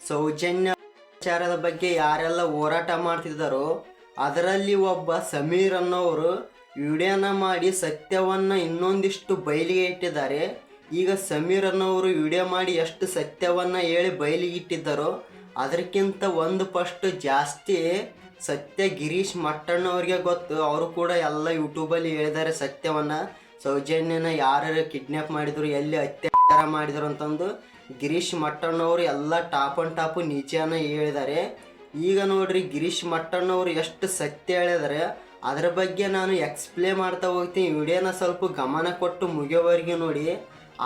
ಸೌಜನ್ಯ ವಿಚಾರದ ಬಗ್ಗೆ ಯಾರೆಲ್ಲ ಹೋರಾಟ ಮಾಡ್ತಿದ್ದಾರೋ ಅದರಲ್ಲಿ ಒಬ್ಬ ಸಮೀರ್ ಅನ್ನೋರು ವಿಡಿಯೋನ ಮಾಡಿ ಸತ್ಯವನ್ನು ಇನ್ನೊಂದಿಷ್ಟು ಬಯಲಿಗೆ ಇಟ್ಟಿದ್ದಾರೆ. ಈಗ ಸಮೀರ್ ಅನ್ನೋರು ವಿಡಿಯೋ ಮಾಡಿ ಎಷ್ಟು ಸತ್ಯವನ್ನು ಹೇಳಿ ಬಯಲಿಗೆ ಇಟ್ಟಿದ್ದಾರೋ ಅದಕ್ಕಿಂತ ಒಂದು ಪಷ್ಟು ಜಾಸ್ತಿ ಸತ್ಯ ಗಿರೀಶ್ ಮಟ್ಟಣ್ಣವ್ರಿಗೆ ಗೊತ್ತು. ಅವರು ಕೂಡ ಎಲ್ಲ ಯೂಟ್ಯೂಬಲ್ಲಿ ಹೇಳಿದ್ದಾರೆ ಸತ್ಯವನ್ನು. ಸೌಜನ್ಯನ ಯಾರು ಕಿಡ್ನ್ಯಾಪ್ ಮಾಡಿದ್ರು, ಎಲ್ಲಿ ಅತ್ಯಾಚಾರ ಮಾಡಿದ್ರು ಅಂತಂದು ಗಿರೀಶ್ ಮಟ್ಟಣ್ಣವರು ಎಲ್ಲ ಟಾಪ್ ಆನ್ ಟಾಪು ನಿಜಾನ ಹೇಳಿದ್ದಾರೆ. ಈಗ ನೋಡ್ರಿ ಗಿರೀಶ್ ಮಟ್ಟಣ್ಣವರು ಎಷ್ಟು ಸತ್ಯ ಹೇಳಿದ್ದಾರೆ ಅದರ ಬಗ್ಗೆ ನಾನು ಎಕ್ಸ್ಪ್ಲೇನ್ ಮಾಡ್ತಾ ಹೋಗ್ತೀನಿ. ವಿಡಿಯೋನ ಸ್ವಲ್ಪ ಗಮನ ಕೊಟ್ಟು ಮುಗಿಯೋವರೆಗೆ ನೋಡಿ.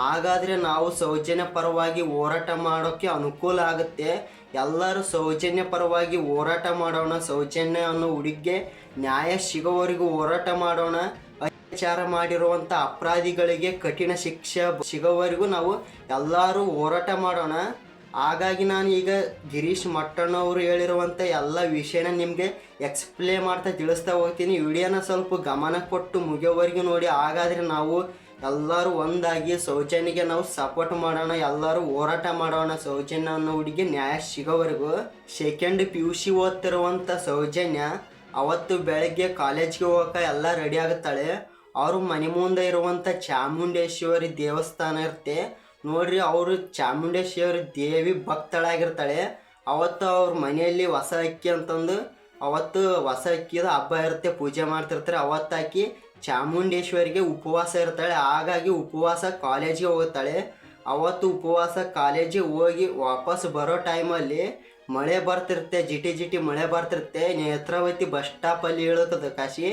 ಹಾಗಾದರೆ ನಾವು ಸೌಜನ್ಯ ಪರವಾಗಿ ಹೋರಾಟ ಮಾಡೋಕ್ಕೆ ಅನುಕೂಲ ಆಗುತ್ತೆ. ಎಲ್ಲರೂ ಸೌಜನ್ಯ ಪರವಾಗಿ ಹೋರಾಟ ಮಾಡೋಣ. ಸೌಜನ್ಯ ಅನ್ನೋ ಹುಡುಗಿಗೆ ನ್ಯಾಯ ಸಿಗೋವರೆಗೂ ಹೋರಾಟ ಮಾಡೋಣ. ಅತ್ಯಾಚಾರ ಮಾಡಿರುವಂಥ ಅಪರಾಧಿಗಳಿಗೆ ಕಠಿಣ ಶಿಕ್ಷೆ ಸಿಗೋವರೆಗೂ ನಾವು ಎಲ್ಲರೂ ಹೋರಾಟ ಮಾಡೋಣ. ಹಾಗಾಗಿ ನಾನು ಈಗ ಗಿರೀಶ್ ಮಟ್ಟಣ್ಣವರು ಹೇಳಿರುವಂಥ ಎಲ್ಲ ವಿಷಯನ ನಿಮಗೆ ಎಕ್ಸ್ಪ್ಲೇನ್ ಮಾಡ್ತಾ ತಿಳಿಸ್ತಾ ಹೋಗ್ತೀನಿ. ವಿಡಿಯೋನ ಸ್ವಲ್ಪ ಗಮನ ಕೊಟ್ಟು ಮುಗಿಯೋವರೆಗೂ ನೋಡಿ. ಹಾಗಾದರೆ ನಾವು ಎಲ್ಲರೂ ಒಂದಾಗಿ ಸೌಜನ್ಯಗೆ ನಾವು ಸಪೋರ್ಟ್ ಮಾಡೋಣ, ಎಲ್ಲರೂ ಹೋರಾಟ ಮಾಡೋಣ. ಸೌಜನ್ಯ ಅನ್ನೋ ಹುಡುಗಿ ನ್ಯಾಯ ಸಿಗೋವರೆಗೂ. ಸೆಕೆಂಡ್ PUC ಓದ್ತಿರುವಂಥ ಸೌಜನ್ಯ ಅವತ್ತು ಬೆಳಗ್ಗೆ ಕಾಲೇಜ್ಗೆ ಹೋಗೋಕೆ ಎಲ್ಲ ರೆಡಿ ಆಗುತ್ತಾಳೆ. ಅವರು ಮನೆ ಮುಂದೆ ಇರುವಂಥ ಚಾಮುಂಡೇಶ್ವರಿ ದೇವಸ್ಥಾನ ಇರುತ್ತೆ ನೋಡ್ರಿ. ಅವರು ಚಾಮುಂಡೇಶ್ವರಿ ದೇವಿ ಭಕ್ತಳಾಗಿರ್ತಾಳೆ. ಅವತ್ತು ಅವ್ರ ಮನೆಯಲ್ಲಿ ಹೊಸ ಅಕ್ಕಿ ಅಂತಂದು ಅವತ್ತು ಹೊಸ ಅಕ್ಕಿದ ಹಬ್ಬ ಇರುತ್ತೆ, ಪೂಜೆ ಮಾಡ್ತಿರ್ತಾರೆ. ಅವತ್ತಾಕಿ ಚಾಮುಂಡೇಶ್ವರಿಗೆ ಉಪವಾಸ ಇರ್ತಾಳೆ. ಹಾಗಾಗಿ ಉಪವಾಸ ಕಾಲೇಜಿಗೆ ಹೋಗುತ್ತಾಳೆ. ಅವತ್ತು ಉಪವಾಸ ಕಾಲೇಜಿಗೆ ಹೋಗಿ ವಾಪಸ್ ಬರೋ ಟೈಮಲ್ಲಿ ಮಳೆ ಬರ್ತಿರುತ್ತೆ, ಜಿಟಿ ಜಿಟಿ ಮಳೆ ಬರ್ತಿರುತ್ತೆ. ನೇತ್ರಾವತಿ ಬಸ್ ಸ್ಟಾಪಲ್ಲಿ ಇಳುತ್ತದೆ ಕಾಶಿ.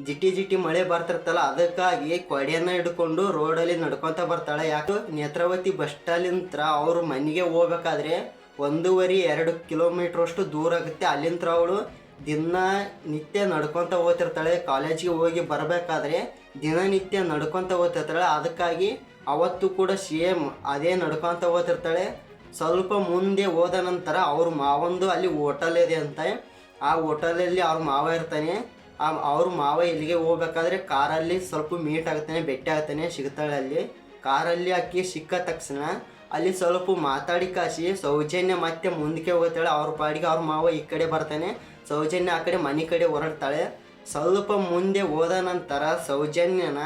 ಜಿಟಿ ಜಿಟಿ ಮಳೆ ಬರ್ತಿರ್ತಲ್ಲ, ಅದಕ್ಕಾಗಿ ಕೊಡೆಯನ್ನು ಹಿಡ್ಕೊಂಡು ರೋಡಲ್ಲಿ ನಡ್ಕೊತ ಬರ್ತಾಳೆ. ಯಾಕೆ ನೇತ್ರಾವತಿ ಬಸ್ ಸ್ಟಾಲಿಂತ್ರ ಅವ್ರ ಮನೆಗೆ ಹೋಗ್ಬೇಕಾದ್ರೆ 1.5-2 ಕಿಲೋಮೀಟ್ರ್ ಅಷ್ಟು ದೂರ ಆಗುತ್ತೆ. ಅಲ್ಲಿಂದ ಅವಳು ದಿನನಿತ್ಯ ನಡ್ಕೊತ ಹೋಗ್ತಿರ್ತಾಳೆ. ಕಾಲೇಜಿಗೆ ಹೋಗಿ ಬರಬೇಕಾದ್ರೆ ದಿನನಿತ್ಯ ನಡ್ಕೊತ ಹೋಗ್ತಿರ್ತಾಳೆ. ಅದಕ್ಕಾಗಿ ಅವತ್ತು ಕೂಡ ಸೇಮ್ ಅದೇ ನಡ್ಕೊತ ಹೋಗ್ತಿರ್ತಾಳೆ. ಸ್ವಲ್ಪ ಮುಂದೆ ಹೋದ ನಂತರ ಅವ್ರ ಮಾವಂದು ಅಲ್ಲಿ ಹೋಟೆಲ್ ಇದೆ ಅಂತ. ಆ ಹೋಟೆಲಲ್ಲಿ ಅವ್ರ ಮಾವ ಇರ್ತಾನೆ. ಅವ್ರ ಮಾವ ಇಲ್ಲಿಗೆ ಹೋಗ್ಬೇಕಾದ್ರೆ ಕಾರಲ್ಲಿ ಸ್ವಲ್ಪ ಮೀಟ್ ಆಗ್ತಾನೆ, ಭೇಟಿ ಆಗ್ತಾನೆ, ಸಿಗ್ತಾಳೆ. ಅಲ್ಲಿ ಕಾರಲ್ಲಿ ಅಕ್ಕಿ ಸಿಕ್ಕ ತಕ್ಷಣ ಅಲ್ಲಿ ಸ್ವಲ್ಪ ಮಾತಾಡಿ ಕಾಶಿ ಸೌಜನ್ಯ ಮತ್ತೆ ಮುಂದಕ್ಕೆ ಹೋಗ್ತಾಳೆ. ಅವ್ರ ಪಾಡಿಗೆ ಅವ್ರ ಮಾವ ಈ ಕಡೆ ಬರ್ತಾನೆ, ಸೌಜನ್ಯ ಆ ಕಡೆ ಮನೆ ಕಡೆ ಹೊರಡ್ತಾಳೆ. ಸ್ವಲ್ಪ ಮುಂದೆ ಹೋದ ನಂತರ ಸೌಜನ್ಯನ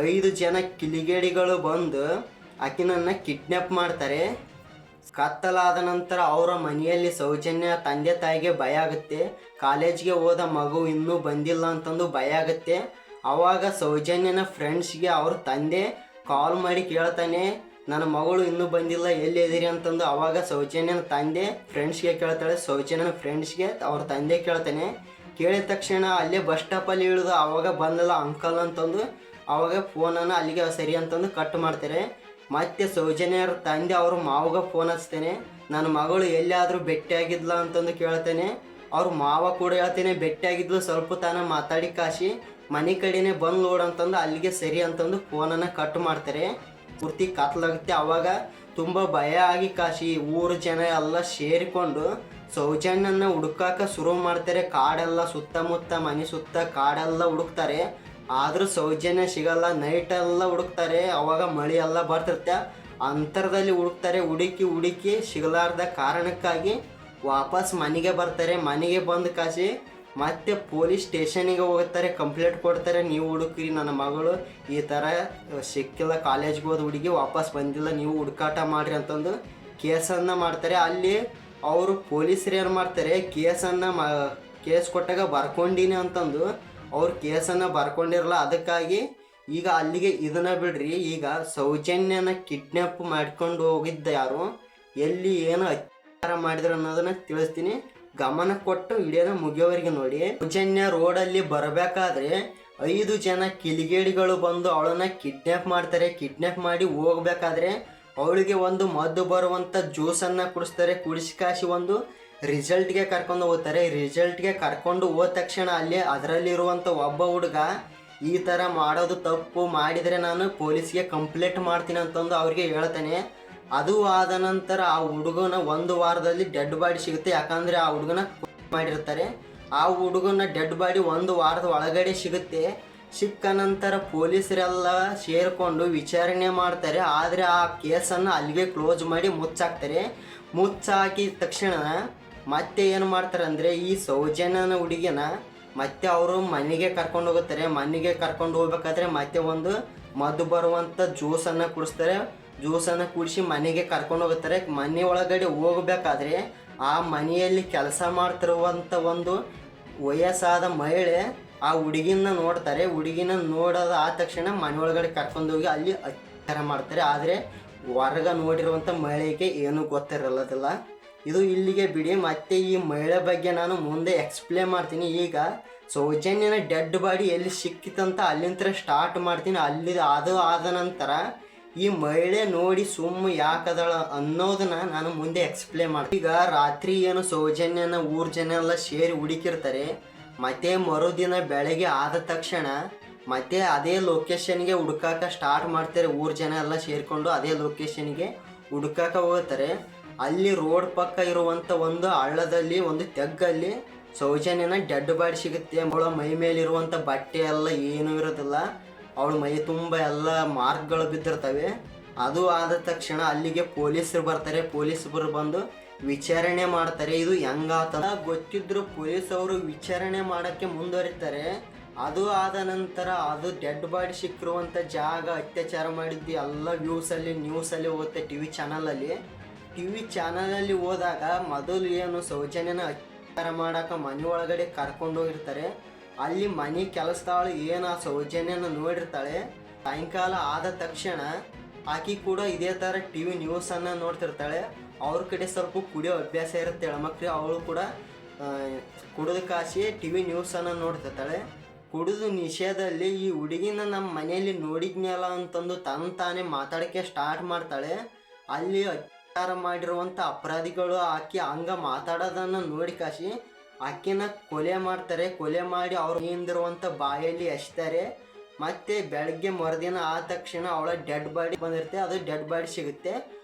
5 ಜನ ಕಿಲಿಗೇಡಿಗಳು ಬಂದು ಆಕಿನನ್ನು ಕಿಡ್ನ್ಯಾಪ್ ಮಾಡ್ತಾರೆ. ಕತ್ತಲಾದ ನಂತರ ಅವರ ಮನೆಯಲ್ಲಿ ಸೌಜನ್ಯ ತಂದೆ ತಾಯಿಗೆ ಭಯ ಆಗುತ್ತೆ. ಕಾಲೇಜ್ಗೆ ಹೋದ ಮಗು ಇನ್ನೂ ಬಂದಿಲ್ಲ ಅಂತಂದು ಭಯ ಆಗುತ್ತೆ. ಆವಾಗ ಸೌಜನ್ಯನ ಫ್ರೆಂಡ್ಸ್ಗೆ ಅವ್ರ ತಂದೆ ಕಾಲ್ ಮಾಡಿ ಕೇಳ್ತಾನೆ, ನನ್ನ ಮಗಳು ಇನ್ನೂ ಬಂದಿಲ್ಲ, ಎಲ್ಲಿ ಇದ್ದೀರಿ ಅಂತಂದು. ಆವಾಗ ಸೌಜನ್ಯನ ತಂದೆ ಫ್ರೆಂಡ್ಸ್ಗೆ ಕೇಳ್ತಾಳೆ. ಸೌಜನ್ಯನ ಫ್ರೆಂಡ್ಸ್ಗೆ ಅವ್ರ ತಂದೆ ಕೇಳ್ತಾನೆ. ಕೇಳಿದ ತಕ್ಷಣ ಅಲ್ಲೇ ಬಸ್ ಸ್ಟಾಪಲ್ಲಿ ಇಳಿದು ಆವಾಗ ಬಂದಲ್ಲ ಅಂಕಲ್ ಅಂತಂದು ಆವಾಗ ಫೋನನ್ನು ಅಲ್ಲಿಗೆ ಸರಿ ಅಂತಂದು ಕಟ್ ಮಾಡ್ತಾರೆ. ಮತ್ತೆ ಸೌಜನ್ಯರ ತಂದೆ ಅವ್ರ ಮಾವಗ ಫೋನ್ ಹಚ್ತಾನೆ, ನನ್ನ ಮಗಳು ಎಲ್ಲಿಯಾದರೂ ಭೇಟಿಯಾಗಿದ್ಲ ಅಂತಂದು ಕೇಳ್ತಾನೆ. ಅವ್ರ ಮಾವ ಕೂಡ ಹೇಳ್ತಾನೆ ಭೇಟಿಯಾಗಿದ್ಲು, ಸ್ವಲ್ಪ ತಾನ ಮಾತಾಡಿ ಕಾಶಿ ಮನೆ ಕಡೆನೇ ಬಂದು ನೋಡಂತಂದು ಅಲ್ಲಿಗೆ ಸರಿ ಅಂತಂದು ಫೋನನ್ನು ಕಟ್ ಮಾಡ್ತಾರೆ. ಪೂರ್ತಿ ಕತ್ಲಾಗುತ್ತೆ. ಆವಾಗ ತುಂಬ ಭಯ ಆಗಿ ಕಾಶಿ ಊರು ಜನ ಎಲ್ಲ ಸೇರಿಕೊಂಡು ಸೌಜನ್ಯನ ಹುಡುಕಾಕ ಶುರು ಮಾಡ್ತಾರೆ. ಕಾಡೆಲ್ಲ ಸುತ್ತಮುತ್ತ ಮನೆ ಸುತ್ತ ಕಾಡೆಲ್ಲ ಹುಡುಕ್ತಾರೆ. ಆದರೂ ಸೌಜನ್ಯ ಸಿಗಲ್ಲ. ನೈಟೆಲ್ಲ ಹುಡುಕ್ತಾರೆ. ಅವಾಗ ಮಳೆ ಎಲ್ಲ ಬರ್ತಿರುತ್ತೆ. ಅಂತರದಲ್ಲಿ ಹುಡುಕ್ತಾರೆ. ಹುಡುಕಿ ಸಿಗಲಾರ್ದ ಕಾರಣಕ್ಕಾಗಿ ವಾಪಸ್ ಮನೆಗೆ ಬರ್ತಾರೆ. ಮನೆಗೆ ಬಂದು ಕಾಶಿ ಮತ್ತೆ ಪೊಲೀಸ್ ಸ್ಟೇಷನಿಗೆ ಹೋಗ್ತಾರೆ, ಕಂಪ್ಲೇಂಟ್ ಕೊಡ್ತಾರೆ. ನೀವು ಹುಡುಕ್ರಿ, ನನ್ನ ಮಗಳು ಈ ಥರ ಸಿಕ್ಕಿಲ್ಲ, ಕಾಲೇಜ್ಗೆ ಹೋದ ಹುಡುಗಿ ವಾಪಸ್ ಬಂದಿಲ್ಲ, ನೀವು ಹುಡುಕಾಟ ಮಾಡಿರಿ ಅಂತಂದು ಕೇಸನ್ನು ಮಾಡ್ತಾರೆ. ಅಲ್ಲಿ ಅವರು ಪೊಲೀಸರು ಏನು ಮಾಡ್ತಾರೆ, ಕೇಸ್ ಕೊಟ್ಟಾಗ ಬರ್ಕೊಂಡಿನಿ ಅಂತಂದು ಅವ್ರು ಕೇಸನ್ನು ಬರ್ಕೊಂಡಿರಲ್ಲ. ಅದಕ್ಕಾಗಿ ಈಗ ಅಲ್ಲಿಗೆ ಇದನ್ನ ಬಿಡ್ರಿ. ಈಗ ಸೌಜನ್ಯನ ಕಿಡ್ನ್ಯಾಪ್ ಮಾಡ್ಕೊಂಡು ಹೋಗಿದ್ದ ಯಾರು, ಎಲ್ಲಿ ಏನು ಅತ್ಯಾಚಾರ ಮಾಡಿದ್ರು ಅನ್ನೋದನ್ನ ತಿಳಿಸ್ತೀನಿ. ಗಮನ ಕೊಟ್ಟು ವಿಡಿಯೋನ ಮುಗಿಯೋವರೆಗೆ ನೋಡಿ. ಸೌಜನ್ಯ ರೋಡಲ್ಲಿ ಬರಬೇಕಾದ್ರೆ 5 ಜನ ಕಿಲಿಗೇಡಿಗಳು ಬಂದು ಅವಳನ್ನ ಕಿಡ್ನ್ಯಾಪ್ ಮಾಡ್ತಾರೆ. ಕಿಡ್ನ್ಯಾಪ್ ಮಾಡಿ ಹೋಗ್ಬೇಕಾದ್ರೆ ಅವಳಿಗೆ ಒಂದು ಮದ್ದು ಬರುವಂಥ ಜ್ಯೂಸನ್ನು ಕುಡಿಸ್ತಾರೆ. ಕುಡಿಸಿ ಒಂದು ರಿಸಲ್ಟ್ಗೆ ಕರ್ಕೊಂಡು ಹೋಗ್ತಾರೆ. ರಿಸಲ್ಟ್ಗೆ ಕರ್ಕೊಂಡು ಹೋದ ತಕ್ಷಣ ಅಲ್ಲಿ ಅದರಲ್ಲಿರುವಂಥ ಒಬ್ಬ ಹುಡುಗ ಈ ಥರ ಮಾಡೋದು ತಪ್ಪು, ಮಾಡಿದರೆ ನಾನು ಪೊಲೀಸ್ಗೆ ಕಂಪ್ಲೇಂಟ್ ಮಾಡ್ತೀನಿ ಅಂತಂದು ಅವ್ರಿಗೆ ಹೇಳ್ತಾನೆ. ಅದು ಆದ ನಂತರ ಆ ಹುಡುಗನ 1 ವಾರದಲ್ಲಿ ಡೆಡ್ ಬಾಡಿ ಸಿಗುತ್ತೆ. ಯಾಕಂದರೆ ಆ ಹುಡುಗನ ಮಾಡಿರ್ತಾರೆ. ಆ ಹುಡುಗನ ಡೆಡ್ ಬಾಡಿ 1 ವಾರದ ಒಳಗಡೆ ಸಿಗುತ್ತೆ. ಸಿಕ್ಕ ನಂತರ ಪೊಲೀಸರೆಲ್ಲ ಸೇರಿಕೊಂಡು ವಿಚಾರಣೆ ಮಾಡ್ತಾರೆ. ಆದರೆ ಆ ಕೇಸನ್ನು ಅಲ್ಲಿಗೆ ಕ್ಲೋಸ್ ಮಾಡಿ ಮುಚ್ಚಾಕ್ತಾರೆ. ಮುಚ್ಚಾಕಿದ ತಕ್ಷಣ ಮತ್ತೆ ಏನು ಮಾಡ್ತಾರೆ ಅಂದರೆ ಈ ಸೌಜನ್ಯನ ಹುಡುಗಿನ ಮತ್ತೆ ಅವರು ಮನೆಗೆ ಕರ್ಕೊಂಡು ಹೋಗುತ್ತಾರೆ. ಮನೆಗೆ ಕರ್ಕೊಂಡು ಹೋಗ್ಬೇಕಾದ್ರೆ ಮತ್ತೆ ಒಂದು ಮದ್ದು ಬರುವಂಥ ಜ್ಯೂಸನ್ನು ಕುಡಿಸ್ತಾರೆ. ಜ್ಯೂಸನ್ನು ಕುಡಿಸಿ ಮನೆಗೆ ಕರ್ಕೊಂಡು ಹೋಗುತ್ತಾರೆ. ಮನೆ ಒಳಗಡೆ ಹೋಗಬೇಕಾದ್ರೆ ಆ ಮನೆಯಲ್ಲಿ ಕೆಲಸ ಮಾಡ್ತಿರುವಂಥ ಒಂದು ವಯಸ್ಸಾದ ಮಹಿಳೆ ಆ ಹುಡುಗಿನ ನೋಡ್ತಾರೆ. ಹುಡುಗಿನ ನೋಡೋದು ಆದ ತಕ್ಷಣ ಮನೆ ಒಳಗಡೆ ಕರ್ಕೊಂಡೋಗಿ ಅಲ್ಲಿ ಅತ್ಯಾಚಾರ ಮಾಡ್ತಾರೆ. ಆದರೆ ಹೊರಗೆ ನೋಡಿರುವಂಥ ಮಹಿಳೆಗೆ ಏನೂ ಗೊತ್ತಿರಲ್ಲದಿಲ್ಲ. ಇದು ಇಲ್ಲಿಗೆ ಬಿಡಿ. ಮತ್ತೆ ಈ ಮಹಿಳೆ ಬಗ್ಗೆ ನಾನು ಮುಂದೆ ಎಕ್ಸ್ಪ್ಲೇನ್ ಮಾಡ್ತೀನಿ. ಈಗ ಸೌಜನ್ಯನ ಡೆಡ್ ಬಾಡಿ ಎಲ್ಲಿ ಸಿಕ್ಕಿತಂತ ಅಲ್ಲಿಂದ ಸ್ಟಾರ್ಟ್ ಮಾಡ್ತೀನಿ. ಅದು ಆದ ನಂತರ ಈ ಮಹಿಳೆ ನೋಡಿ ಸುಮ್ಮ ಯಾಕದಳ ಅನ್ನೋದನ್ನ ನಾನು ಮುಂದೆ ಎಕ್ಸ್ಪ್ಲೇನ್ ಮಾಡ್ತೀನಿ. ಈಗ ರಾತ್ರಿ ಏನು ಸೌಜನ್ಯನ ಊರ್ ಜನ ಎಲ್ಲ ಸೇರಿ ಹುಡುಕಿರ್ತಾರೆ. ಮತ್ತೆ ಮರುದಿನ ಬೆಳಗ್ಗೆ ಆದ ತಕ್ಷಣ ಮತ್ತೆ ಅದೇ ಲೊಕೇಶನ್ಗೆ ಹುಡುಕಾಕ ಸ್ಟಾರ್ಟ್ ಮಾಡ್ತಾರೆ. ಊರ್ ಜನ ಎಲ್ಲ ಸೇರಿಕೊಂಡು ಅದೇ ಲೊಕೇಶನ್ಗೆ ಹುಡುಕಾಕ ಹೋಗ್ತಾರೆ. ಅಲ್ಲಿ ರೋಡ್ ಪಕ್ಕ ಇರುವಂಥ ಒಂದು ಹಳ್ಳದಲ್ಲಿ ಒಂದು ತೆಗ್ಗಲ್ಲಿ ಸೌಜನ್ಯನ ಡೆಡ್ ಬಾಡಿ ಸಿಗುತ್ತೆ. ಅವಳ ಮೈ ಮೇಲಿರುವಂಥ ಬಟ್ಟೆ ಎಲ್ಲ ಏನೂ ಇರೋದಿಲ್ಲ. ಅವಳ ಮೈ ತುಂಬ ಎಲ್ಲ ಮಾರ್ಕ್ಗಳು ಬಿದ್ದಿರ್ತವೆ. ಅದು ಆದ ತಕ್ಷಣ ಅಲ್ಲಿಗೆ ಪೊಲೀಸರು ಬರ್ತಾರೆ. ಪೊಲೀಸರು ಬಂದು ವಿಚಾರಣೆ ಮಾಡ್ತಾರೆ. ಇದು ಹೆಂಗಾತ ಗೊತ್ತಿದ್ರು ಪೊಲೀಸ್ ಅವರು ವಿಚಾರಣೆ ಮಾಡೋಕ್ಕೆ ಮುಂದುವರಿತಾರೆ. ಅದು ಆದ ನಂತರ ಅದು ಡೆಡ್ ಬಾಡಿ ಸಿಕ್ಕಿರುವಂಥ ಜಾಗ ಅತ್ಯಾಚಾರ ಮಾಡಿದ್ದು ಎಲ್ಲ ನ್ಯೂಸಲ್ಲಿ ಹೋಗುತ್ತೆ. ಟಿ ವಿ ಚಾನಲಲ್ಲಿ ಹೋದಾಗ ಮೊದಲು ಏನು ಸೌಜನ್ಯನ ಅತ್ಯಾಚಾರ ಮಾಡೋಕೆ ಮನೆ ಒಳಗಡೆ ಕರ್ಕೊಂಡು ಹೋಗಿರ್ತಾರೆ. ಅಲ್ಲಿ ಮನೆ ಕೆಲಸದವಳು ಏನು ಆ ಸೌಜನ್ಯನ ನೋಡಿರ್ತಾಳೆ. ಸಾಯಂಕಾಲ ಆದ ತಕ್ಷಣ ಆಕೆ ಕೂಡ ಇದೇ ಥರ ಟಿ ವಿ ನ್ಯೂಸನ್ನು ನೋಡ್ತಿರ್ತಾಳೆ. ಅವ್ರ ಕಡೆ ಸ್ವಲ್ಪ ಕುಡಿಯೋ ಅಭ್ಯಾಸ ಇರುತ್ತೆ ಹೆಣ್ಮಕ್ಳು. ಅವಳು ಕೂಡ ಕುಡಿದು ಕಾಸಿ ಟಿ ವಿ ನ್ಯೂಸನ್ನು ನೋಡ್ತಿರ್ತಾಳೆ. ಕುಡಿದು ನಿಷೇಧದಲ್ಲಿ ಈ ಹುಡುಗಿನ ನಮ್ಮ ಮನೆಯಲ್ಲಿ ನೋಡಿದ್ನಲ್ಲ ಅಂತಂದು ತಾನೇ ಮಾತಾಡೋಕ್ಕೆ ಸ್ಟಾರ್ಟ್ ಮಾಡ್ತಾಳೆ. ಅಲ್ಲಿ ಅತ್ಯಾಚಾರ ಮಾಡಿರುವಂಥ ಅಪರಾಧಿಗಳು ಆಕೆ ಹಂಗ ಮಾತಾಡೋದನ್ನು ನೋಡಿ ಕಾಸಿ ಆಕೆನ ಕೊಲೆ ಮಾಡ್ತಾರೆ. ಕೊಲೆ ಮಾಡಿ ಅವ್ರ ಹಿಂದಿರುವಂಥ ಬಾಯಲ್ಲಿ ಎಸ್ತಾರೆ. ಮತ್ತೆ ಬೆಳಗ್ಗೆ ಮರುದಿನ ಆದ ತಕ್ಷಣ ಅವಳ ಡೆಡ್ ಬಾಡಿ ಬಂದಿರುತ್ತೆ. ಅದು ಡೆಡ್ ಬಾಡಿ ಸಿಗುತ್ತೆ.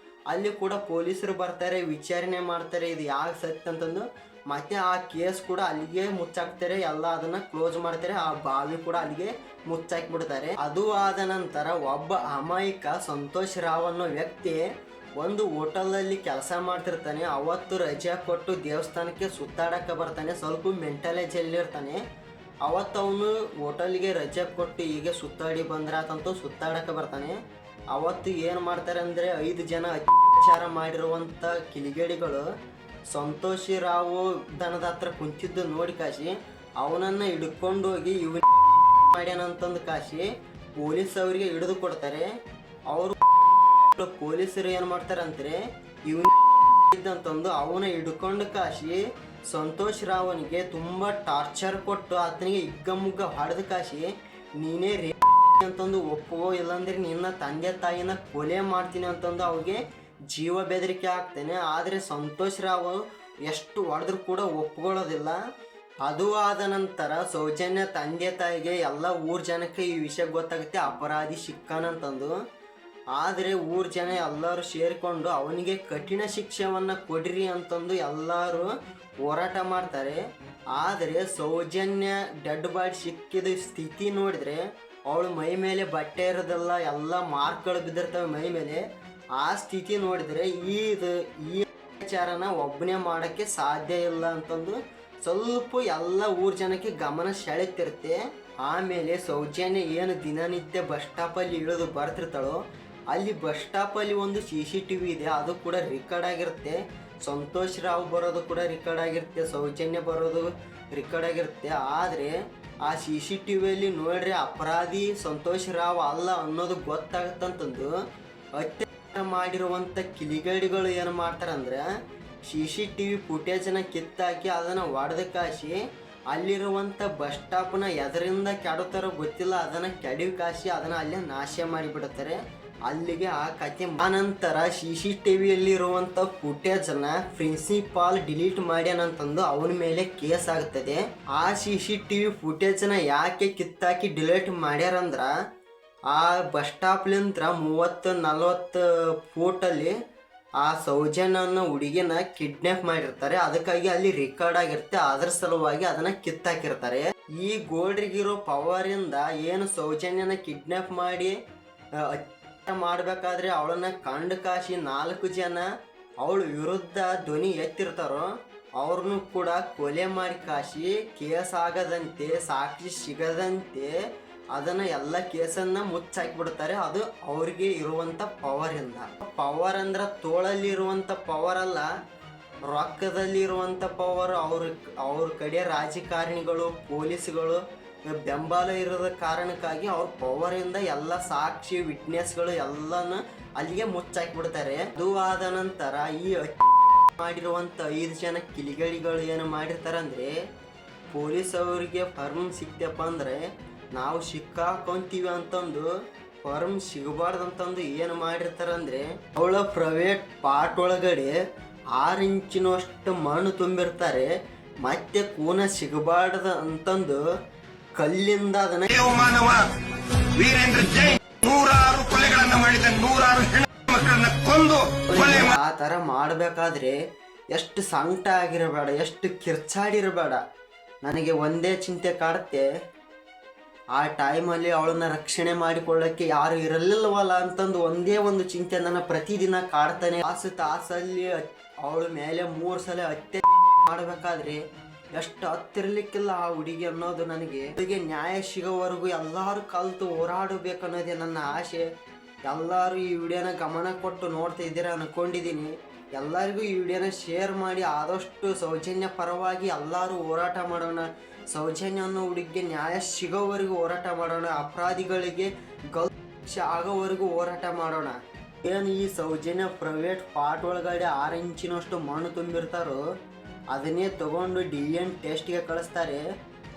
ಅಲ್ಲಿ ಕೂಡ ಪೊಲೀಸರು ಬರ್ತಾರೆ, ವಿಚಾರಣೆ ಮಾಡ್ತಾರೆ ಇದು ಯಾಕೆ ಸತ್ತು ಅಂತಂದು. ಮತ್ತೆ ಆ ಕೇಸ್ ಕೂಡ ಅಲ್ಲಿಗೆ ಮುಚ್ಚಾಕ್ತಾರೆ. ಎಲ್ಲ ಅದನ್ನ ಕ್ಲೋಸ್ ಮಾಡ್ತಾರೆ. ಆ ಬಾವಿ ಕೂಡ ಅಲ್ಲಿಗೆ ಮುಚ್ಚಾಕಿಬಿಡ್ತಾರೆ. ಅದು ಆದ ನಂತರ ಒಬ್ಬ ಅಮಾಯಕ ಸಂತೋಷ್ ರಾವ್ ಅನ್ನೋ ವ್ಯಕ್ತಿ ಒಂದು ಹೋಟೆಲಲ್ಲಿ ಕೆಲಸ ಮಾಡ್ತಿರ್ತಾನೆ. ಅವತ್ತು ರಜೆ ಕೊಟ್ಟು ದೇವಸ್ಥಾನಕ್ಕೆ ಸುತ್ತಾಡಕ್ಕೆ ಬರ್ತಾನೆ. ಸ್ವಲ್ಪ ಮೆಂಟಲೇಜಲ್ಲಿರ್ತಾನೆ. ಅವತ್ತು ಅವನು ಹೋಟೆಲ್ಗೆ ರಜೆ ಕೊಟ್ಟು ಹೀಗೆ ಸುತ್ತಾಡಿ ಬಂದ್ರಾತಂತೂ ಸುತ್ತಾಡಕ್ಕೆ ಬರ್ತಾನೆ. ಅವತ್ತು ಏನು ಮಾಡ್ತಾರೆ ಅಂದರೆ 5 ಜನ ಅತ್ಯಾಚಾರ ಮಾಡಿರುವಂಥ ಕಿಲಿಗೇಡಿಗಳು ಸಂತೋಷ್ ರಾವ್ ದನದ ಹತ್ರ ಕುಂತಿದ್ದು ನೋಡಿ ಕಾಶಿ ಅವನನ್ನು ಹಿಡ್ಕೊಂಡೋಗಿ ಇವನ್ ಮಾಡ್ಯಾನಂತಂದು ಕಾಶಿ ಪೊಲೀಸ್ ಅವರಿಗೆ ಹಿಡಿದು ಕೊಡ್ತಾರೆ. ಅವರು ಪೊಲೀಸರು ಏನು ಮಾಡ್ತಾರೆ ಅಂದರೆ ಇದ್ದಂತಂದು ಅವನ ಹಿಡ್ಕೊಂಡು ಕಾಶಿ ಸಂತೋಷ್ ರಾವನಿಗೆ ತುಂಬ ಟಾರ್ಚರ್ ಕೊಟ್ಟು ಆತನಿಗೆ ಹಿಗ್ಗಮುಗ್ಗ ಹೊಡೆದು ಕಾಶಿ ನೀನೇ ಅಂತಂದು ಒಪ್ಪೋ, ಇಲ್ಲಾಂದ್ರೆ ನಿನ್ನ ತಂದೆ ತಾಯಿನ ಕೊಲೆ ಮಾಡ್ತೀನಿ ಅಂತಂದು ಅವ್ರಿಗೆ ಜೀವ ಬೆದರಿಕೆ ಆಗ್ತಾನೆ. ಆದರೆ ಸಂತೋಷ್ ರಾವ್ ಎಷ್ಟು ಹೊಡೆದ್ರು ಕೂಡ ಒಪ್ಕೊಳ್ಳೋದಿಲ್ಲ. ಅದು ಆದ ನಂತರ ಸೌಜನ್ಯ ತಂದೆ ತಾಯಿಗೆ ಎಲ್ಲ ಊರ್ ಜನಕ್ಕೆ ಈ ವಿಷಯ ಗೊತ್ತಾಗುತ್ತೆ ಅಪರಾಧಿ ಸಿಕ್ಕಾನಂತಂದು. ಆದರೆ ಊರ್ ಜನ ಎಲ್ಲರೂ ಸೇರಿಕೊಂಡು ಅವನಿಗೆ ಕಠಿಣ ಶಿಕ್ಷೆಯನ್ನು ಕೊಡ್ರಿ ಅಂತಂದು ಎಲ್ಲರೂ ಹೋರಾಟ ಮಾಡ್ತಾರೆ. ಆದರೆ ಸೌಜನ್ಯ ಡೆಡ್ ಬಾಡಿ ಸಿಕ್ಕಿದ ಸ್ಥಿತಿ ನೋಡಿದರೆ ಅವಳು ಮೈ ಮೇಲೆ ಬಟ್ಟೆ ಇರೋದಲ್ಲ, ಎಲ್ಲ ಮಾರ್ಕ್ಗಳು ಬಿದ್ದಿರ್ತವೆ ಮೈ ಮೇಲೆ. ಆ ಸ್ಥಿತಿ ನೋಡಿದರೆ ಈ ವಿಚಾರನ ಒಬ್ಬನೇ ಮಾಡೋಕ್ಕೆ ಸಾಧ್ಯ ಇಲ್ಲ ಅಂತಂದು ಸ್ವಲ್ಪ ಎಲ್ಲ ಊರ್ ಜನಕ್ಕೆ ಗಮನ ಸೆಳೆತಿರುತ್ತೆ. ಆಮೇಲೆ ಸೌಜನ್ಯ ಏನು ದಿನನಿತ್ಯ ಬಸ್ ಸ್ಟಾಪಲ್ಲಿ ಇಳಿದು ಬರ್ತಿರ್ತಾಳೋ ಅಲ್ಲಿ ಬಸ್ ಸ್ಟಾಪಲ್ಲಿ ಒಂದು CCTV ಇದೆ. ಅದು ಕೂಡ ರೆಕಾರ್ಡ್ ಆಗಿರುತ್ತೆ. ಸಂತೋಷ್ ರಾವ್ ಬರೋದು ಕೂಡ ರೆಕಾರ್ಡ್ ಆಗಿರುತ್ತೆ, ಸೌಜನ್ಯ ಬರೋದು ರೆಕಾರ್ಡ್ ಆಗಿರುತ್ತೆ. ಆದರೆ ಆ CCTVಯಲ್ಲಿ ನೋಡ್ರಿ ಅಪರಾಧಿ ಸಂತೋಷ್ ರಾವ್ ಅಲ್ಲ ಅನ್ನೋದು ಗೊತ್ತಾಗುತ್ತಂತಂದು ಅತ್ಯಾಚಾರ ಮಾಡಿರುವಂಥ ಕಿಲಿಗೇಡಿಗಳು ಏನು ಮಾಡ್ತಾರಂದ್ರೆ CCTV ಫುಟೇಜನ್ನ ಕಿತ್ತಾಕಿ ಅದನ್ನು ಒಡೆದು ಕಾಸಿ ಅಲ್ಲಿರುವಂಥ ಬಸ್ ಸ್ಟಾಪ್ನ ಎದರಿಂದ ಕೆಡುತ್ತಾರೋ ಗೊತ್ತಿಲ್ಲ, ಅದನ್ನು ಕೆಡವಿ ಕಾಸಿ ಅದನ್ನು ಅಲ್ಲೇ ನಾಶ ಮಾಡಿಬಿಡುತ್ತಾರೆ. ಅಲ್ಲಿಗೆ ಆ ಕತೆ. ಆನಂತರ CCTVಯಲ್ಲಿರುವಂಥ ಫುಟೇಜನ್ನ ಪ್ರಿನ್ಸಿಪಾಲ್ ಡಿಲೀಟ್ ಮಾಡ್ಯಾನಂತಂದು ಅವನ ಮೇಲೆ ಕೇಸ್ ಆಗ್ತದೆ. ಆ CCTV ಫುಟೇಜನ್ನ ಯಾಕೆ ಕಿತ್ತಾಕಿ ಡಿಲೀಟ್ ಮಾಡ್ಯಾರಂದ್ರ ಆ ಬಸ್ ಸ್ಟಾಪ್ಲಿಂತ್ರ 30-40 ಫೂಟಲ್ಲಿ ಆ ಸೌಜನ್ಯ ಅನ್ನೋ ಹುಡುಗಿನ ಕಿಡ್ನಾಪ್ ಮಾಡಿರ್ತಾರೆ. ಅದಕ್ಕಾಗಿ ಅಲ್ಲಿ ರೆಕಾರ್ಡ್ ಆಗಿರುತ್ತೆ. ಅದರ ಸಲುವಾಗಿ ಅದನ್ನ ಕಿತ್ತಾಕಿರ್ತಾರೆ. ಈ ಗೋಲ್ಡ್ರಿಗಿರೋ ಪವರಿಂದ ಏನು ಸೌಜನ್ಯನ ಕಿಡ್ನಾಪ್ ಮಾಡಿ ಮಾಡಬೇಕಾದ್ರೆ ಅವಳನ್ನ ಕಂಡು ಕಾಶಿ 4 ಜನ ಅವಳು ವಿರುದ್ಧ ಧ್ವನಿ ಎತ್ತಿರ್ತಾರೋ ಅವ್ರನ್ನೂ ಕೂಡ ಕೊಲೆ ಮಾಡಿ ಕಾಶಿ ಕೇಸ್ ಆಗದಂತೆ ಸಾಕ್ಷಿ ಸಿಗದಂತೆ ಅದನ್ನ ಎಲ್ಲ ಕೇಸನ್ನ ಮುಚ್ಚಾಕಿಬಿಡ್ತಾರೆ. ಅದು ಅವ್ರಿಗೆ ಇರುವಂತ ಪವರ್ ಇಂದ. ಪವರ್ ಅಂದ್ರೆ ತೋಳಲ್ಲಿ ಇರುವಂತ ಪವರ್ ಅಲ್ಲ, ರೊಕ್ಕದಲ್ಲಿ ಇರುವಂತ ಪವರ್. ಅವ್ರ ಕಡೆ ರಾಜಕಾರಣಿಗಳು ಪೊಲೀಸ್ಗಳು ಬೆಂಬಲ ಇರೋದ ಕಾರಣಕ್ಕಾಗಿ ಅವ್ರ ಪವರ್ ಇಂದ ಎಲ್ಲ ಸಾಕ್ಷಿ ವಿಟ್ನೆಸ್ಗಳು ಎಲ್ಲನ ಅಲ್ಲಿಗೆ ಮುಚ್ಚಾಕಿಬಿಡ್ತಾರೆ. ಅದು ಆದ ನಂತರ ಈ ಮಾಡಿರುವಂತ 5 ಜನ ಕಿಲಿಗಳಿಗಳು ಏನು ಮಾಡಿರ್ತಾರಂದ್ರೆ, ಪೊಲೀಸ್ ಅವರಿಗೆ ಫರ್ಮ್ ಸಿಕ್ತಪ್ಪ ಅಂದ್ರೆ ನಾವು ಸಿಕ್ಕಾಕೊಂತೀವಿ ಅಂತಂದು ಫರ್ಮ್ ಸಿಗಬಾರ್ದಂತಂದು ಏನು ಮಾಡಿರ್ತಾರಂದ್ರೆ, ಅವಳ ಪ್ರೈವೇಟ್ ಪಾರ್ಟ್ ಒಳಗಡೆ 6 ಇಂಚಿನಷ್ಟು ಮಣ್ಣು ತುಂಬಿರ್ತಾರೆ. ಮತ್ತೆ ಕೂನ ಸಿಗಬಾರ್ದ ಅಂತಂದು ಕಲ್ಲಿಂದ ಅದನ್ನ ಆ ತರ ಮಾಡ್ಬೇಕಾದ್ರೆ ಎಷ್ಟು ಸಂಕಟ ಆಗಿರಬೇಡ, ಎಷ್ಟು ಕಿರ್ಚಾಡಿರಬೇಡ. ನನಗೆ ಒಂದೇ ಚಿಂತೆ ಕಾಡುತ್ತೆ, ಆ ಟೈಮಲ್ಲಿ ಅವಳನ್ನ ರಕ್ಷಣೆ ಮಾಡಿಕೊಳ್ಳಕ್ಕೆ ಯಾರು ಇರಲಿಲ್ಲವಲ್ಲ ಅಂತಂದು ಒಂದೇ ಒಂದು ಚಿಂತೆ ನನ್ನ ಪ್ರತಿದಿನ ಕಾಡ್ತಾನೆ. ತಾಸಲ್ಲಿ ಅವಳ ಮೇಲೆ 3 ಸಲ ಹತ್ಯೆ ಮಾಡಬೇಕಾದ್ರೆ ಎಷ್ಟು ಹತ್ತಿರ್ಲಿಕ್ಕಿಲ್ಲ ಆ ಹುಡುಗಿ ಅನ್ನೋದು ನನಗೆ. ಹುಡುಗಿ ನ್ಯಾಯ ಸಿಗೋವರೆಗೂ ಎಲ್ಲರೂ ಕಲ್ತು ಹೋರಾಡಬೇಕನ್ನೋದೇ ನನ್ನ ಆಸೆ. ಎಲ್ಲರೂ ಈ ವಿಡಿಯೋನ ಗಮನ ಕೊಟ್ಟು ನೋಡ್ತಾ ಇದ್ದೀರಾ ಅನ್ಕೊಂಡಿದ್ದೀನಿ. ಎಲ್ಲರಿಗೂ ಈ ವಿಡಿಯೋನ ಶೇರ್ ಮಾಡಿ ಆದಷ್ಟು ಸೌಜನ್ಯ ಪರವಾಗಿ ಎಲ್ಲರೂ ಹೋರಾಟ ಮಾಡೋಣ. ಸೌಜನ್ಯ ಅನ್ನೋ ಹುಡುಗಿಗೆ ನ್ಯಾಯ ಸಿಗೋವರೆಗೂ ಹೋರಾಟ ಮಾಡೋಣ. ಅಪರಾಧಿಗಳಿಗೆ ಶಿಕ್ಷೆ ಆಗೋವರೆಗೂ ಹೋರಾಟ ಮಾಡೋಣ. ಏನು ಈ ಸೌಜನ್ಯ ಪ್ರೈವೇಟ್ ಪಾರ್ಟ್ ಒಳಗಡೆ 6 ಇಂಚಿನಷ್ಟು ಮಣ್ಣು ತುಂಬಿರ್ತಾರೋ ಅದನ್ನೇ ತಗೊಂಡು DNA ಟೆಸ್ಟ್ಗೆ ಕಳಿಸ್ತಾರೆ.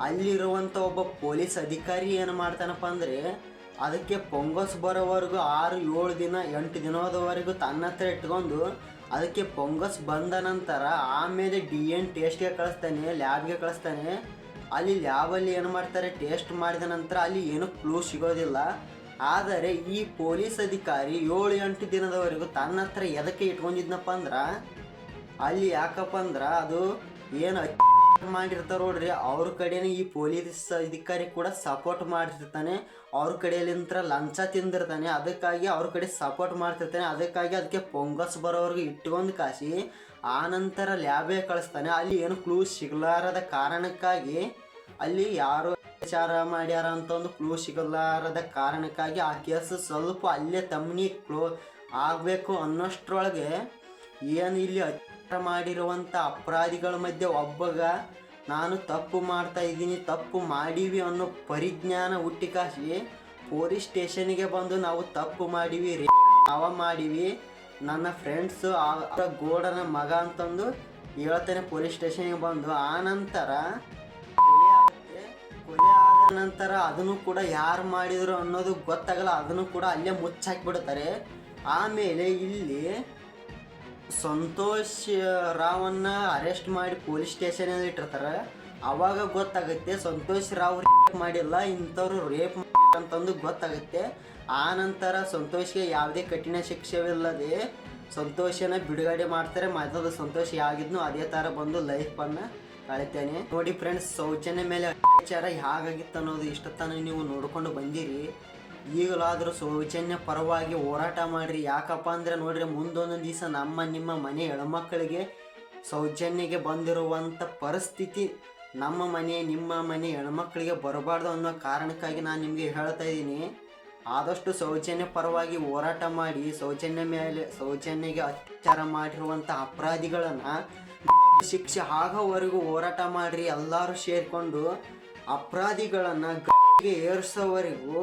ಅಲ್ಲಿರುವಂಥ ಒಬ್ಬ ಪೊಲೀಸ್ ಅಧಿಕಾರಿ ಏನು ಮಾಡ್ತಾನಪ್ಪ ಅಂದರೆ, ಅದಕ್ಕೆ ಪೊಂಗಸ್ ಬರೋವರೆಗೂ 6, 7 ದಿನ 8 ದಿನದವರೆಗೂ ತನ್ನ ಹತ್ರ ಇಟ್ಕೊಂಡು ಅದಕ್ಕೆ ಪೊಂಗಸ್ ಬಂದ ನಂತರ ಆಮೇಲೆ DNA ಟೆಸ್ಟ್ಗೆ ಕಳಿಸ್ತಾನೆ, ಲ್ಯಾಬ್ಗೆ ಕಳಿಸ್ತಾನೆ. ಅಲ್ಲಿ ಲ್ಯಾಬಲ್ಲಿ ಏನು ಮಾಡ್ತಾರೆ, ಟೆಸ್ಟ್ ಮಾಡಿದ ನಂತರ ಅಲ್ಲಿ ಏನೂ ಕ್ಲೂ ಸಿಗೋದಿಲ್ಲ. ಆದರೆ ಈ ಪೊಲೀಸ್ ಅಧಿಕಾರಿ 7-8 ದಿನದವರೆಗೂ ತನ್ನ ಹತ್ರ ಎದಕ್ಕೆ ಇಟ್ಕೊಂಡಿದ್ನಪ್ಪ ಅಂದ್ರೆ, ಅಲ್ಲಿ ಯಾಕಪ್ಪ ಅಂದ್ರೆ ಅದು ಏನು ಮಾಡಿರ್ತಾರೆ ನೋಡ್ರಿ, ಅವ್ರ ಕಡೆನೇ ಈ ಪೊಲೀಸ್ ಅಧಿಕಾರಿ ಕೂಡ ಸಪೋರ್ಟ್ ಮಾಡಿರ್ತಾನೆ. ಅವ್ರ ಕಡೆಯಲ್ಲಿಂತ ಲಂಚ ತಿಂದಿರ್ತಾನೆ, ಅದಕ್ಕಾಗಿ ಅವ್ರ ಕಡೆ ಸಪೋರ್ಟ್ ಮಾಡ್ತಿರ್ತಾನೆ. ಅದಕ್ಕೆ ಪೊಂಗಸ್ ಬರೋವರೆಗೂ ಇಟ್ಕೊಂಡು ಕಾಸಿ ಆನಂತರ ಲ್ಯಾಬೇ ಕಳಿಸ್ತಾನೆ. ಅಲ್ಲಿ ಏನು ಕ್ಲೂ ಸಿಗಲಾರದ ಕಾರಣಕ್ಕಾಗಿ ಅಲ್ಲಿ ಯಾರು ವಿಚಾರ ಮಾಡ್ಯಾರ ಅಂತ ಒಂದು ಕ್ಲೂ ಸಿಗಲಾರದ ಕಾರಣಕ್ಕಾಗಿ ಆ ಕೇಸು ಸ್ವಲ್ಪ ಅಲ್ಲೇ ತಮ್ಮನಿ ಆಗಬೇಕು ಅನ್ನೋಷ್ಟ್ರೊಳಗೆ ಏನು ಇಲ್ಲಿ ಮಾಡಿರುವಂಥ ಅಪರಾಧಿಗಳ ಮಧ್ಯೆ ಒಬ್ಬಗ ನಾನು ತಪ್ಪು ಮಾಡ್ತಾ ಇದ್ದೀನಿ, ತಪ್ಪು ಮಾಡೀವಿ ಅನ್ನೋ ಪರಿಜ್ಞಾನ ಹುಟ್ಟಿಕಾಸಿ ಪೊಲೀಸ್ ಸ್ಟೇಷನ್ಗೆ ಬಂದು ನಾವು ತಪ್ಪು ಮಾಡೀವಿ, ನಾವ ಮಾಡೀವಿ, ನನ್ನ ಫ್ರೆಂಡ್ಸು ಗೋಡನ ಮಗ ಅಂತಂದು ಹೇಳ್ತಾನೆ ಪೊಲೀಸ್ ಸ್ಟೇಷನ್ಗೆ ಬಂದು. ಆನಂತರ ಕೊಲೆ ಆದ ನಂತರ ಅದನ್ನು ಕೂಡ ಯಾರು ಮಾಡಿದ್ರು ಅನ್ನೋದು ಗೊತ್ತಾಗಲ್ಲ, ಅದನ್ನು ಕೂಡ ಅಲ್ಲೇ ಮುಚ್ಚಾಕಿಬಿಡ್ತಾರೆ. ಆಮೇಲೆ ಇಲ್ಲಿ ಸಂತೋಷ್ ರಾವನ್ನ ಅರೆಸ್ಟ್ ಮಾಡಿ ಪೊಲೀಸ್ ಸ್ಟೇಷನಲ್ಲಿ ಇಟ್ಟಿರ್ತಾರೆ. ಅವಾಗ ಗೊತ್ತಾಗುತ್ತೆ ಸಂತೋಷ್ ರಾವ್ ರೇಪ್ ಮಾಡಿಲ್ಲ, ಇಂಥವ್ರು ರೇಪ್ ಅಂತಂದು ಗೊತ್ತಾಗುತ್ತೆ. ಆ ನಂತರ ಸಂತೋಷ್ಗೆ ಯಾವುದೇ ಕಠಿಣ ಶಿಕ್ಷೆವಿಲ್ಲದೆ ಸಂತೋಷನ ಬಿಡುಗಡೆ ಮಾಡ್ತಾರೆ. ಮೊದಲು ಸಂತೋಷ ಆಗಿದ್ನು ಅದೇ ಥರ ಬಂದು ಲೈಫನ್ನು ಕಳಿತೇನೆ. ನೋಡಿ ಫ್ರೆಂಡ್ಸ್, ಸೌಜನ್ಯ ಮೇಲೆ ಅತ್ಯಾಚಾರ ಹೇಗಾಗಿತ್ತು ಅನ್ನೋದು ಇಷ್ಟೊತ್ತನ ನೀವು ನೋಡ್ಕೊಂಡು ಬಂದಿರಿ. ಈಗಲಾದರೂ ಸೌಜನ್ಯ ಪರವಾಗಿ ಹೋರಾಟ ಮಾಡಿರಿ. ಯಾಕಪ್ಪ ಅಂದರೆ ನೋಡ್ರಿ, ಮುಂದೊಂದು ದಿವಸ ನಿಮ್ಮ ಮನೆ ಹೆಣ್ಮಕ್ಕಳಿಗೆ ಸೌಜನ್ಯಗೆ ಬಂದಿರುವಂಥ ಪರಿಸ್ಥಿತಿ ನಮ್ಮ ಮನೆ ನಿಮ್ಮ ಮನೆ ಹೆಣ್ಮಕ್ಕಳಿಗೆ ಬರಬಾರ್ದು ಅನ್ನೋ ಕಾರಣಕ್ಕಾಗಿ ನಾನು ನಿಮಗೆ ಹೇಳ್ತಾ ಇದ್ದೀನಿ. ಆದಷ್ಟು ಸೌಜನ್ಯ ಪರವಾಗಿ ಹೋರಾಟ ಮಾಡಿ ಸೌಜನ್ಯಗೆ ಅತ್ಯಾಚಾರ ಮಾಡಿರುವಂಥ ಅಪರಾಧಿಗಳನ್ನು ಶಿಕ್ಷೆ ಆಗೋವರೆಗೂ ಹೋರಾಟ ಮಾಡಿರಿ. ಎಲ್ಲರೂ ಸೇರಿಕೊಂಡು ಅಪರಾಧಿಗಳನ್ನು ಏರಿಸೋವರೆಗೂ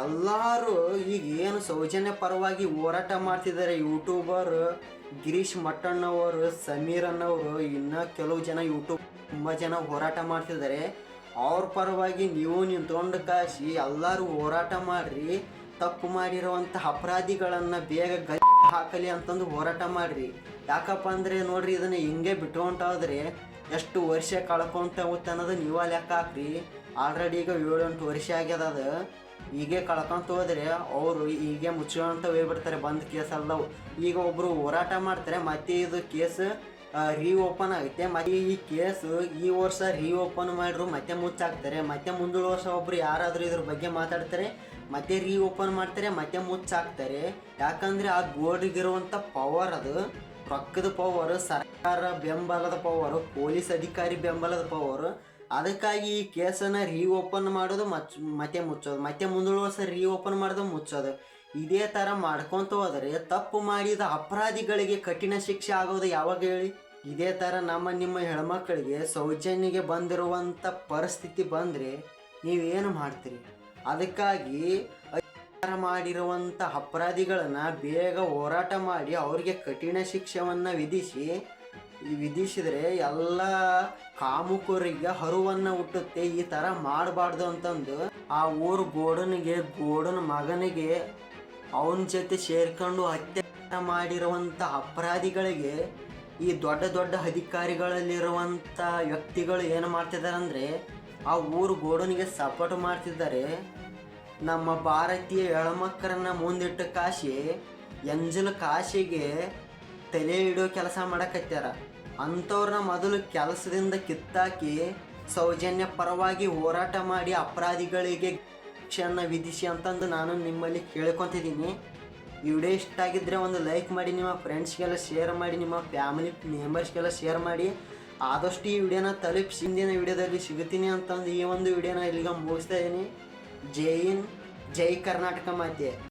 ಎಲ್ಲರೂ ಈಗ ಏನು ಸೌಜನ್ಯ ಪರವಾಗಿ ಹೋರಾಟ ಮಾಡ್ತಿದ್ದಾರೆ ಯೂಟ್ಯೂಬರ್ ಗಿರೀಶ್ ಮಟ್ಟಣ್ಣವರು, ಸಮೀರ್ ಅನ್ನವರು, ಇನ್ನೂ ಕೆಲವು ಜನ ಯೂಟ್ಯೂಬ್ ತುಂಬ ಜನ ಹೋರಾಟ ಮಾಡ್ತಿದ್ದಾರೆ. ಅವ್ರ ಪರವಾಗಿ ನೀವು ನಿಂತ್ಕೊಂಡು ಕಾಸಿ ಎಲ್ಲರೂ ಹೋರಾಟ ಮಾಡಿರಿ. ತಪ್ಪು ಮಾಡಿರುವಂಥ ಅಪರಾಧಿಗಳನ್ನು ಬೇಗ ಹಾಕಲಿ ಅಂತಂದು ಹೋರಾಟ ಮಾಡಿರಿ. ಯಾಕಪ್ಪ ಅಂದರೆ ನೋಡ್ರಿ, ಇದನ್ನು ಹಿಂಗೆ ಬಿಟ್ಕೊಂಡಾದ್ರೆ ಎಷ್ಟು ವರ್ಷ ಕಳ್ಕೊಂತ ಹೋಗುತ್ತೆ ಅನ್ನೋದು ನೀವೇ ಲೆಕ್ಕ ಹಾಕ್ರಿ. ಆಲ್ರೆಡಿ ಈಗ 7-8 ವರ್ಷ ಆಗ್ಯದ. ಅದು ಹೀಗೆ ಕಳ್ಕೊಂತ ಹೋದರೆ ಅವರು ಹೀಗೆ ಮುಚ್ಕೊಂತ ಹೋಗ್ಬಿಡ್ತಾರೆ ಬಂದ್ ಕೇಸಲ್ಲ. ಈಗ ಒಬ್ಬರು ಹೋರಾಟ ಮಾಡ್ತಾರೆ, ಮತ್ತೆ ಇದು ಕೇಸ್ ರೀಓಪನ್ ಆಗುತ್ತೆ. ಮತ್ತೆ ಈ ಕೇಸು ಈ ವರ್ಷ ರೀಓಪನ್ ಮಾಡಿದ್ರು ಮತ್ತೆ ಮುಚ್ಚಾಕ್ತಾರೆ. ಮತ್ತೆ ಮುಂದಿನ ವರ್ಷ ಒಬ್ರು ಯಾರಾದರೂ ಇದ್ರ ಬಗ್ಗೆ ಮಾತಾಡ್ತಾರೆ, ಮತ್ತೆ ರೀಓಪನ್ ಮಾಡ್ತಾರೆ, ಮತ್ತೆ ಮುಚ್ಚಾಕ್ತಾರೆ. ಯಾಕಂದರೆ ಆ ಗೋಲ್ಡ್ಗಿರುವಂಥ ಪವರ್ ಅದು ರೊಕ್ಕದ ಪವರ್, ಸರ್ಕಾರ ಬೆಂಬಲದ ಪವರ್, ಪೊಲೀಸ್ ಅಧಿಕಾರಿ ಬೆಂಬಲದ ಪವರ್. ಅದಕ್ಕಾಗಿ ಈ ಕೇಸನ್ನು ರೀಓಪನ್ ಮಾಡೋದು ಮತ್ತೆ ಮುಚ್ಚೋದು, ಮತ್ತೆ ಮುಂದೊಳ ವರ್ಷ ರೀಓಪನ್ ಮಾಡೋದು ಮುಚ್ಚೋದು. ಇದೇ ಥರ ಮಾಡ್ಕೊತ ಹೋದರೆ ತಪ್ಪು ಮಾಡಿದ ಅಪರಾಧಿಗಳಿಗೆ ಕಠಿಣ ಶಿಕ್ಷೆ ಆಗೋದು ಯಾವಾಗ ಹೇಳಿ? ಇದೇ ಥರ ನಿಮ್ಮ ಹೆಣ್ಮಕ್ಳಿಗೆ ಸೌಜನ್ಯಗೆ ಬಂದಿರುವಂಥ ಪರಿಸ್ಥಿತಿ ಬಂದರೆ ನೀವೇನು ಮಾಡ್ತೀರಿ? ಅದಕ್ಕಾಗಿ ಮಾಡಿರುವಂಥ ಅಪರಾಧಿಗಳನ್ನು ಬೇಗ ಹೋರಾಟ ಮಾಡಿ ಅವ್ರಿಗೆ ಕಠಿಣ ಶಿಕ್ಷೆಯನ್ನು ವಿಧಿಸಿದರೆ ಎಲ್ಲ ಕಾಮುಕರಿಗೆ ಹರುವನ್ನು ಹುಟ್ಟುತ್ತೆ. ಈ ಥರ ಮಾಡಬಾರ್ದು ಅಂತಂದು ಆ ಊರು ಗೋಡನ ಮಗನಿಗೆ ಅವನ ಜೊತೆ ಸೇರ್ಕೊಂಡು ಹತ್ಯೆ ಮಾಡಿರುವಂಥ ಅಪರಾಧಿಗಳಿಗೆ ಈ ದೊಡ್ಡ ದೊಡ್ಡ ಅಧಿಕಾರಿಗಳಲ್ಲಿರುವಂಥ ವ್ಯಕ್ತಿಗಳು ಏನು ಮಾಡ್ತಿದ್ದಾರೆ ಅಂದರೆ ಆ ಊರು ಗೋಡನಿಗೆ ಸಪೋರ್ಟ್ ಮಾಡ್ತಿದ್ದಾರೆ. ನಮ್ಮ ಭಾರತೀಯ ಹೆಣ್ಮಕ್ಕಳನ್ನ ಮುಂದಿಟ್ಟು ಎಂಜಲು ಕಾಶಿಗೆ ತಲೆ ಇಡೋ ಕೆಲಸ ಮಾಡಕತ್ಯಾರ. ಅಂಥವ್ರನ್ನ ಮೊದಲು ಕೆಲಸದಿಂದ ಕಿತ್ತಾಕಿ ಸೌಜನ್ಯ ಪರವಾಗಿ ಹೋರಾಟ ಮಾಡಿ ಅಪರಾಧಿಗಳಿಗೆ ಶಿಕ್ಷೆಯನ್ನು ವಿಧಿಸಿ ಅಂತಂದು ನಾನು ನಿಮ್ಮಲ್ಲಿ ಕೇಳ್ಕೊತಿದ್ದೀನಿ. ವಿಡಿಯೋ ಇಷ್ಟ ಆಗಿದ್ದರೆ ಒಂದು ಲೈಕ್ ಮಾಡಿ, ನಿಮ್ಮ ಫ್ರೆಂಡ್ಸ್ಗೆಲ್ಲ ಶೇರ್ ಮಾಡಿ, ನಿಮ್ಮ ಫ್ಯಾಮಿಲಿ ಮೆಂಬರ್ಸ್ಗೆಲ್ಲ ಶೇರ್ ಮಾಡಿ. ಆದಷ್ಟು ಈ ವಿಡಿಯೋನ ತಲುಪಿಸಿ ಹಿಂದಿನ ವಿಡಿಯೋದಲ್ಲಿ ಸಿಗುತ್ತೀನಿ ಅಂತಂದು ಈ ಒಂದು ವಿಡಿಯೋನ ಇಲ್ಲಿಗೆ ಮುಗಿಸ್ತಾ ಇದ್ದೀನಿ. ಜೈ ಹಿಂದ್, ಜೈ ಕರ್ನಾಟಕ ಮಾತೆ.